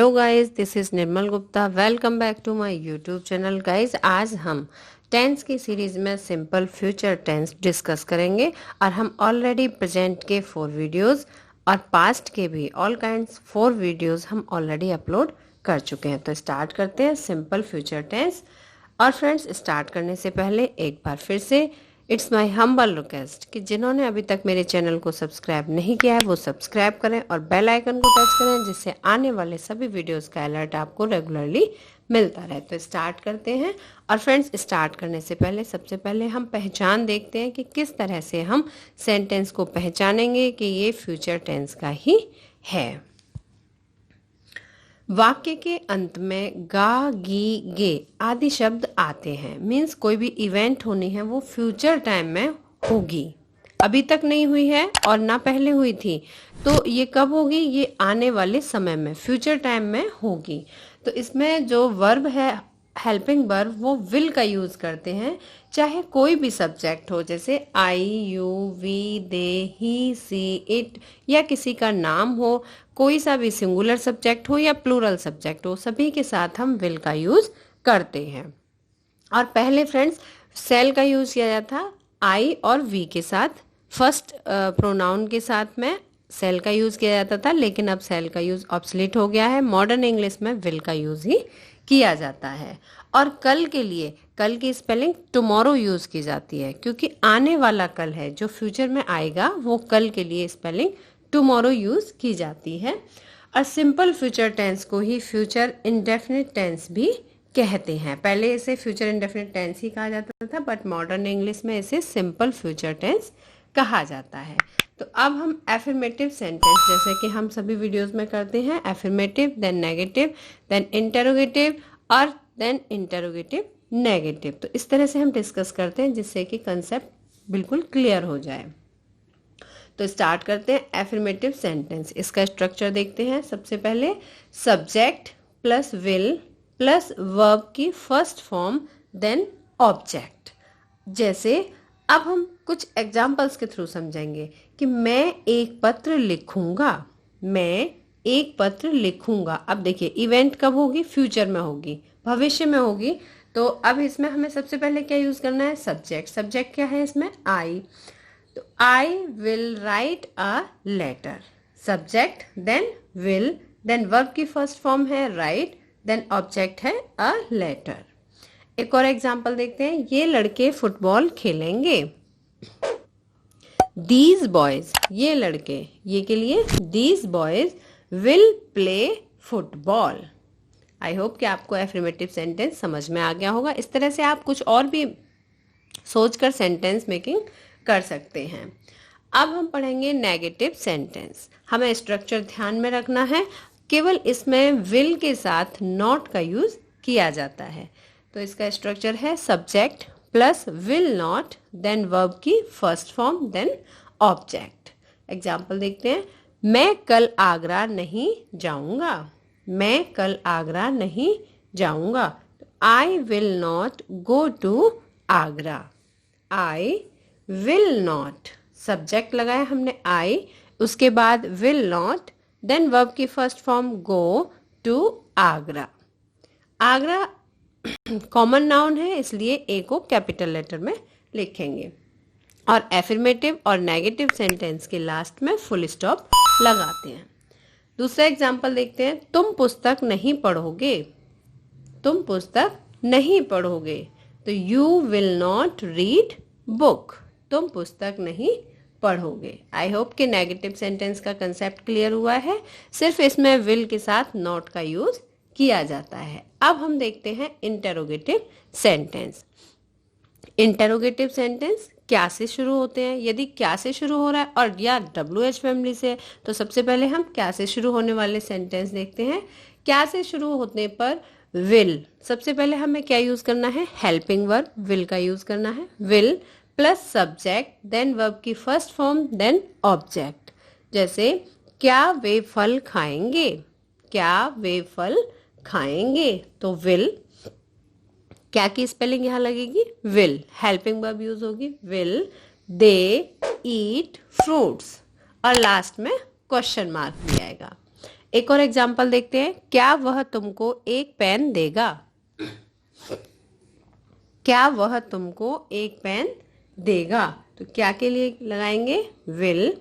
Hello guys, this is Nirmal Gupta. Welcome back to my YouTube channel. Guys, आज हम tense की series में simple future tense discuss करेंगे और हम ऑलरेडी प्रेजेंट के 4 वीडियोस और पास्ट के भी ऑल काइंड्स 4 वीडियोस हम ऑलरेडी अपलोड कर चुके हैं। तो स्टार्ट करते हैं सिंपल फ्यूचर टेंस। और फ्रेंड्स, स्टार्ट करने से पहले एक बार फिर से इट्स माई हम्बल रिक्वेस्ट कि जिन्होंने अभी तक मेरे चैनल को सब्सक्राइब नहीं किया है वो सब्सक्राइब करें और बेल आइकन को टच करें, जिससे आने वाले सभी वीडियोस का अलर्ट आपको रेगुलरली मिलता रहे। तो स्टार्ट करते हैं। और फ्रेंड्स, स्टार्ट करने से पहले सबसे पहले हम पहचान देखते हैं कि किस तरह से हम सेंटेंस को पहचानेंगे कि ये फ्यूचर टेंस का ही है। वाक्य के अंत में गा, गी, गे आदि शब्द आते हैं। मीन्स कोई भी इवेंट होनी है वो फ्यूचर टाइम में होगी, अभी तक नहीं हुई है और ना पहले हुई थी। तो ये कब होगी? ये आने वाले समय में फ्यूचर टाइम में होगी। तो इसमें जो वर्ब है हेल्पिंग वर्ब वो विल का यूज करते हैं, चाहे कोई भी सब्जेक्ट हो, जैसे I, you, we, they, he, she, it, या किसी का नाम हो, कोई सा भी सिंगुलर सब्जेक्ट हो या प्लूरल सब्जेक्ट हो, सभी के साथ हम विल का यूज करते हैं। और पहले फ्रेंड्स सेल का यूज किया जाता था आई और वी के साथ, फर्स्ट प्रोनाउन के साथ में सेल का यूज किया जाता था, लेकिन अब सेल का यूज ऑब्सोलीट हो गया है। मॉडर्न इंग्लिश में विल का यूज ही किया जाता है। और कल के लिए कल की स्पेलिंग टुमारो यूज की जाती है, क्योंकि आने वाला कल है, जो फ्यूचर में आएगा वो कल के लिए स्पेलिंग टुमारो यूज की जाती है। और सिंपल फ्यूचर टेंस को ही फ्यूचर इंडेफिनिट टेंस भी कहते हैं। पहले इसे फ्यूचर इंडेफिनिट टेंस ही कहा जाता था, बट मॉडर्न इंग्लिश में इसे सिंपल फ्यूचर टेंस कहा जाता है। तो अब हम एफर्मेटिव सेंटेंस, जैसे कि हम सभी वीडियोस में करते हैं, affirmative, then negative, then interrogative और देन इंटरोगेटिव नेगेटिव, तो इस तरह से हम डिस्कस करते हैं जिससे कि कंसेप्ट बिल्कुल क्लियर हो जाए। तो स्टार्ट करते हैं एफर्मेटिव सेंटेंस। इसका स्ट्रक्चर देखते हैं। सबसे पहले subject plus will plus verb की फर्स्ट फॉर्म देन ऑब्जेक्ट। जैसे अब हम कुछ एग्जाम्पल्स के थ्रू समझेंगे कि मैं एक पत्र लिखूंगा, मैं एक पत्र लिखूंगा। अब देखिए इवेंट कब होगी? फ्यूचर में होगी, भविष्य में होगी। तो अब इसमें हमें सबसे पहले क्या यूज करना है? सब्जेक्ट। सब्जेक्ट क्या है इसमें? आई। तो I will write a letter. Subject then will then verb की फर्स्ट फॉर्म है राइट देन ऑब्जेक्ट है अ लेटर। एक और एग्जाम्पल देखते हैं। ये लड़के फुटबॉल खेलेंगे। दीज बॉयज, ये लड़के, ये के लिए these boys will play football. I hope कि आपको एफर्मेटिव सेंटेंस समझ में आ गया होगा। इस तरह से आप कुछ और भी सोचकर सेंटेंस मेकिंग कर सकते हैं। अब हम पढ़ेंगे नेगेटिव सेंटेंस। हमें स्ट्रक्चर ध्यान में रखना है। केवल इसमें विल के साथ नॉट का यूज किया जाता है। तो इसका स्ट्रक्चर है subject plus will not then verb की first form then object. Example देखते हैं। मैं कल आगरा नहीं जाऊंगा। मैं कल आगरा नहीं जाऊंगा। I will not go to Agra. I will not, subject लगाया हमने आई, उसके बाद विल नॉट देन वर्ब की first form go to Agra. Agra common noun है, इसलिए ए को कैपिटल लेटर में लिखेंगे। और एफर्मेटिव और नेगेटिव सेंटेंस के लास्ट में फुल स्टॉप लगाते हैं। दूसरा एग्जाम्पल देखते हैं। तुम पुस्तक नहीं पढ़ोगे। तुम पुस्तक नहीं पढ़ोगे। तो you will not read book. तुम पुस्तक नहीं पढ़ोगे। आई होप कि नेगेटिव सेंटेंस का कंसेप्ट क्लियर हुआ है। सिर्फ इसमें विल के साथ नॉट का यूज किया जाता है। अब हम देखते हैं इंटरोगेटिव सेंटेंस। इंटरोगेटिव सेंटेंस क्या से शुरू होते हैं? यदि क्या से शुरू हो रहा है और या WH फैमिली से, तो सबसे पहले हम क्या से शुरू होने वाले सेंटेंस देखते हैं। क्या से शुरू होने पर विल, सबसे पहले हमें क्या यूज करना है? हेल्पिंग वर्ब विल का यूज करना है। Will plus subject then verb की फर्स्ट फॉर्म देन ऑब्जेक्ट। जैसे क्या वे फल खाएंगे। क्या वे फल खाएंगे। तो विल, क्या की स्पेलिंग यहां लगेगी? विल। हेल्पिंग वर्ब यूज होगी विल। दे ईट फ्रूट्स और लास्ट में क्वेश्चन मार्क भी आएगा। एक और एग्जाम्पल देखते हैं, क्या वह तुमको एक पेन देगा? क्या वह तुमको एक पेन देगा? तो क्या के लिए लगाएंगे? Will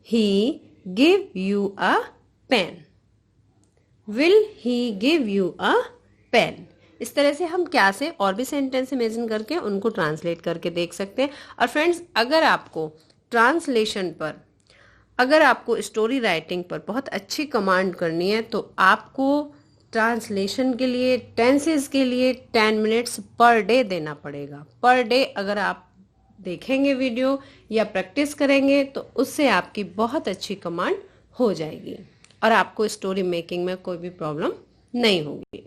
he give you a pen? Will he give you a pen? इस तरह से हम क्या से और भी सेंटेंस इमेजिन करके उनको ट्रांसलेट करके देख सकते हैं। और फ्रेंड्स, अगर आपको ट्रांसलेशन पर, अगर आपको स्टोरी राइटिंग पर बहुत अच्छी कमांड करनी है तो आपको ट्रांसलेशन के लिए, टेंसेस के लिए 10 मिनट्स पर डे देना पड़ेगा। पर डे अगर आप देखेंगे वीडियो या प्रैक्टिस करेंगे तो उससे आपकी बहुत अच्छी कमांड हो जाएगी और आपको स्टोरी मेकिंग में कोई भी प्रॉब्लम नहीं होगी।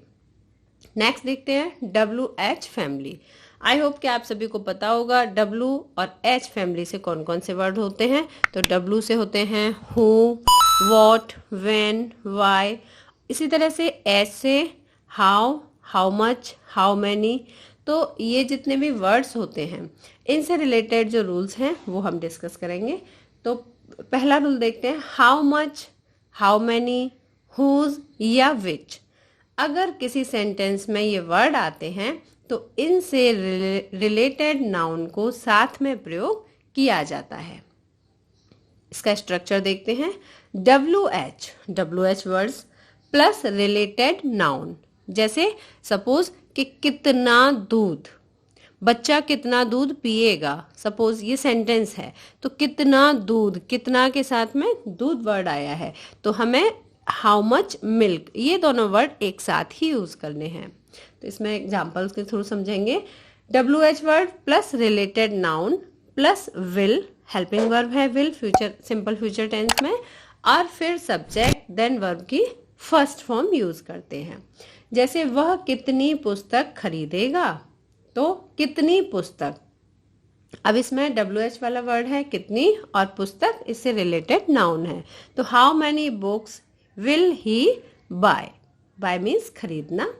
नेक्स्ट देखते हैं WH फैमिली। आई होप कि आप सभी को पता होगा W और H फैमिली से कौन कौन से वर्ड होते हैं। तो W से होते हैं हु, वॉट, व्हेन, व्हाई। इसी तरह से H से how, how much, how many. तो ये जितने भी वर्ड्स होते हैं इनसे रिलेटेड जो रूल्स हैं वो हम डिस्कस करेंगे। तो पहला रूल देखते हैं, how much, how many, whose या विच। अगर किसी सेंटेंस में ये वर्ड आते हैं तो इनसे रिलेटेड नाउन को साथ में प्रयोग किया जाता है। इसका स्ट्रक्चर देखते हैं, WH words plus related noun. जैसे सपोज कि कितना दूध, बच्चा कितना दूध पिएगा, सपोज ये सेंटेंस है तो कितना दूध, कितना के साथ में दूध वर्ड आया है तो हमें हाउ मच मिल्क, ये दोनों वर्ड एक साथ ही यूज करने हैं। तो इसमें एग्जांपल्स के थ्रू समझेंगे। WH word plus related noun plus will, helping verb है will future, simple future tense में, और फिर सब्जेक्ट देन वर्ब की फर्स्ट फॉर्म यूज करते हैं। जैसे वह कितनी पुस्तक खरीदेगा, तो कितनी पुस्तक, अब इसमें WH वाला वर्ड है कितनी और पुस्तक इससे रिलेटेड नाउन है। तो how many books will he buy, buy means खरीदना।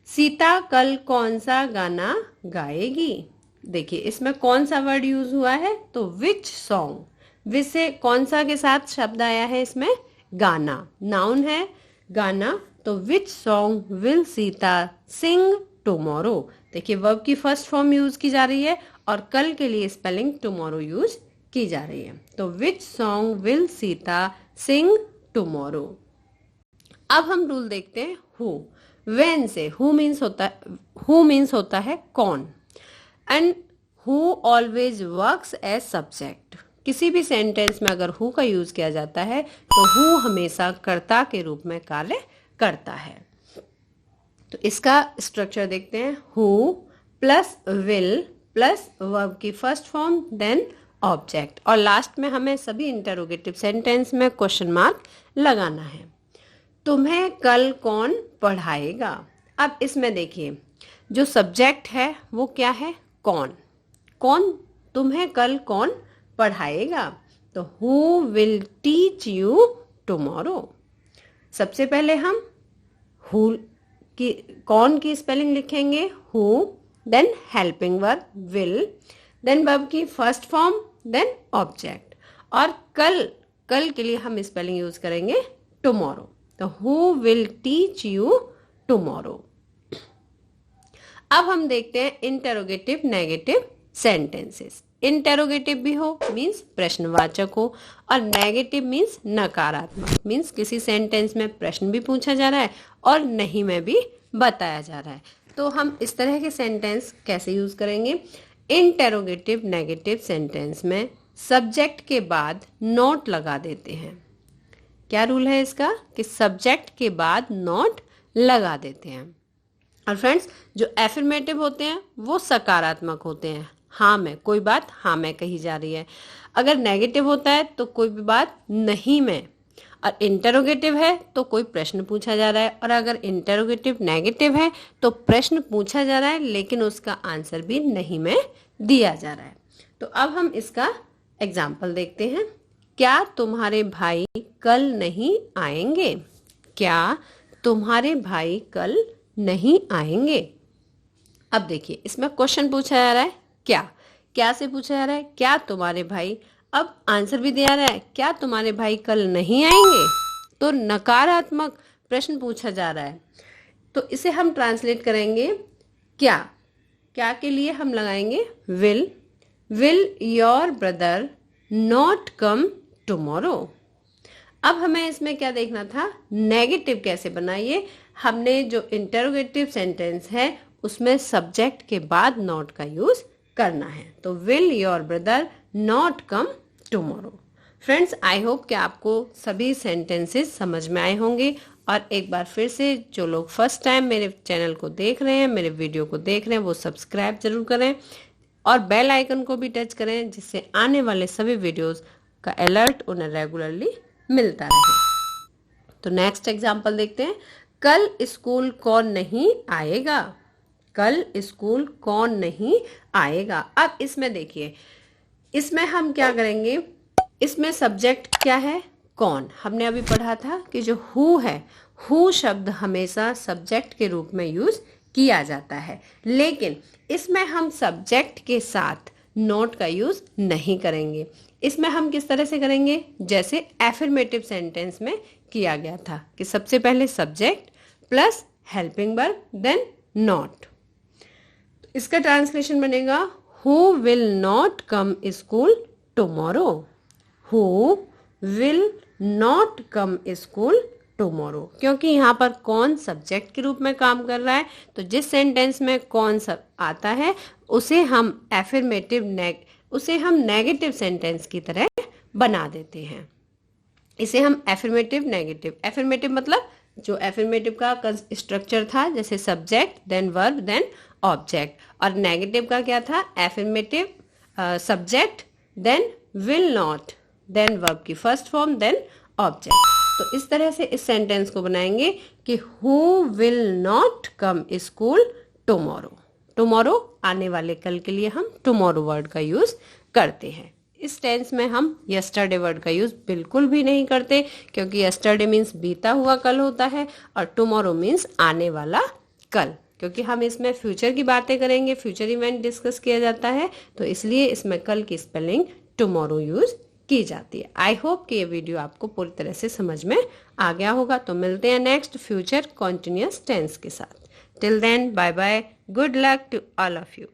सीता कल कौन सा गाना गाएगी, देखिए इसमें कौन सा वर्ड यूज हुआ है तो विच सॉन्ग, विच से कौन सा के साथ शब्द आया है इसमें, गाना, नाउन है गाना। तो which song will Sita sing tomorrow, देखिए वर्ब की फर्स्ट फॉर्म यूज की जा रही है और कल के लिए स्पेलिंग टुमारो यूज की जा रही है। तो which song will Sita sing tomorrow. अब हम रूल देखते हैं who. When say who means होता है कौन, and who always works as subject. किसी भी सेंटेंस में अगर हु का यूज किया जाता है तो हु हमेशा कर्ता के रूप में कार्य करता है। तो इसका स्ट्रक्चर देखते हैं, who plus will plus verb की फर्स्ट फॉर्म देन ऑब्जेक्ट, और लास्ट में हमें सभी इंटरोगेटिव सेंटेंस में क्वेश्चन मार्क लगाना है। तुम्हें कल कौन पढ़ाएगा, अब इसमें देखिए जो सब्जेक्ट है वो क्या है, कौन। कौन, तुम्हें कल कौन पढ़ाएगा, तो who will teach you tomorrow. सबसे पहले हम हु की, कौन की स्पेलिंग लिखेंगे who, then helping verb will, then verb की फर्स्ट फॉर्म देन ऑब्जेक्ट, और कल के लिए हम स्पेलिंग यूज करेंगे टुमारो। तो who will teach you tomorrow. अब हम देखते हैं इंटेरोगेटिव नेगेटिव सेंटेंसेस। इंटेरोगेटिव भी हो मीन्स प्रश्नवाचक हो, और नेगेटिव मीन्स नकारात्मक, मीन्स किसी सेंटेंस में प्रश्न भी पूछा जा रहा है और नहीं में भी बताया जा रहा है। तो हम इस तरह के सेंटेंस कैसे यूज करेंगे, इंटेरोगेटिव नेगेटिव सेंटेंस में सब्जेक्ट के बाद नॉट लगा देते हैं। क्या रूल है इसका कि सब्जेक्ट के बाद नॉट लगा देते हैं। और फ्रेंड्स, जो एफर्मेटिव होते हैं वो सकारात्मक होते हैं, हाँ में, कोई बात हाँ में कही जा रही है। अगर नेगेटिव होता है तो कोई भी बात नहीं में, और इंटरोगेटिव है तो कोई प्रश्न पूछा जा रहा है, और अगर इंटरोगेटिव नेगेटिव है तो प्रश्न पूछा जा रहा है लेकिन उसका आंसर भी नहीं में दिया जा रहा है। तो अब हम इसका एग्जाम्पल देखते हैं। क्या तुम्हारे भाई कल नहीं आएंगे, क्या तुम्हारे भाई कल नहीं आएंगे। अब देखिए इसमें क्वेश्चन पूछा जा रहा है, क्या से पूछा जा रहा है, क्या तुम्हारे भाई, अब आंसर भी दिया रहा है क्या तुम्हारे भाई कल नहीं आएंगे, तो नकारात्मक प्रश्न पूछा जा रहा है, तो इसे हम ट्रांसलेट करेंगे क्या। क्या के लिए हम लगाएंगे will your brother not come tomorrow. अब हमें इसमें क्या देखना था, नेगेटिव कैसे बनाइए। हमने जो इंटरोगेटिव सेंटेंस है उसमें सब्जेक्ट के बाद नॉट का यूज करना है। तो will your brother not come tomorrow. Friends, I hope कि आपको सभी सेंटेंसेस समझ में आए होंगे। और एक बार फिर से जो लोग फर्स्ट टाइम मेरे चैनल को देख रहे हैं, मेरे वीडियो को देख रहे हैं, वो सब्सक्राइब जरूर करें और बेल आइकन को भी टच करें, जिससे आने वाले सभी वीडियोस का अलर्ट उन्हें रेगुलरली मिलता रहे। तो नेक्स्ट एग्जांपल देखते हैं। कल स्कूल कौन नहीं आएगा। कल स्कूल कौन नहीं आएगा। अब इसमें देखिए, इसमें हम क्या करेंगे, इसमें सब्जेक्ट क्या है, कौन। हमने अभी पढ़ा था कि जो हु है, हु शब्द हमेशा सब्जेक्ट के रूप में यूज किया जाता है, लेकिन इसमें हम सब्जेक्ट के साथ नॉट का यूज नहीं करेंगे। इसमें हम किस तरह से करेंगे, जैसे एफर्मेटिव सेंटेंस में किया गया था कि सबसे पहले subject plus helping verb then not. इसका ट्रांसलेशन बनेगा who will not come school tomorrow. Who will not come school tomorrow. क्योंकि यहाँ पर कौन सब्जेक्ट के रूप में काम कर रहा है, तो जिस सेंटेंस में कौन सब आता है उसे हम उसे हम नेगेटिव सेंटेंस की तरह बना देते हैं। इसे हम एफर्मेटिव नेगेटिव, एफर्मेटिव मतलब जो एफर्मेटिव का स्ट्रक्चर था, जैसे subject then verb then object, और नेगेटिव का क्या था, affirmative subject then will not then verb की फर्स्ट फॉर्म देन ऑब्जेक्ट। तो इस तरह से इस सेंटेंस को बनाएंगे कि who will not come school tomorrow. Tomorrow आने वाले कल के लिए हम टुमारो वर्ड का यूज करते हैं। इस टेंस में हम यस्टरडे वर्ड का यूज बिल्कुल भी नहीं करते, क्योंकि यस्टरडे मीन्स बीता हुआ कल होता है और टुमारो मीन्स आने वाला कल। क्योंकि हम इसमें फ्यूचर की बातें करेंगे, फ्यूचर इवेंट डिस्कस किया जाता है, तो इसलिए इसमें कल की स्पेलिंग टुमारो यूज की जाती है। आई होप कि ये वीडियो आपको पूरी तरह से समझ में आ गया होगा। तो मिलते हैं नेक्स्ट फ्यूचर कॉन्टिन्यूअस टेंस के साथ। Till then, bye bye, good luck to all of you.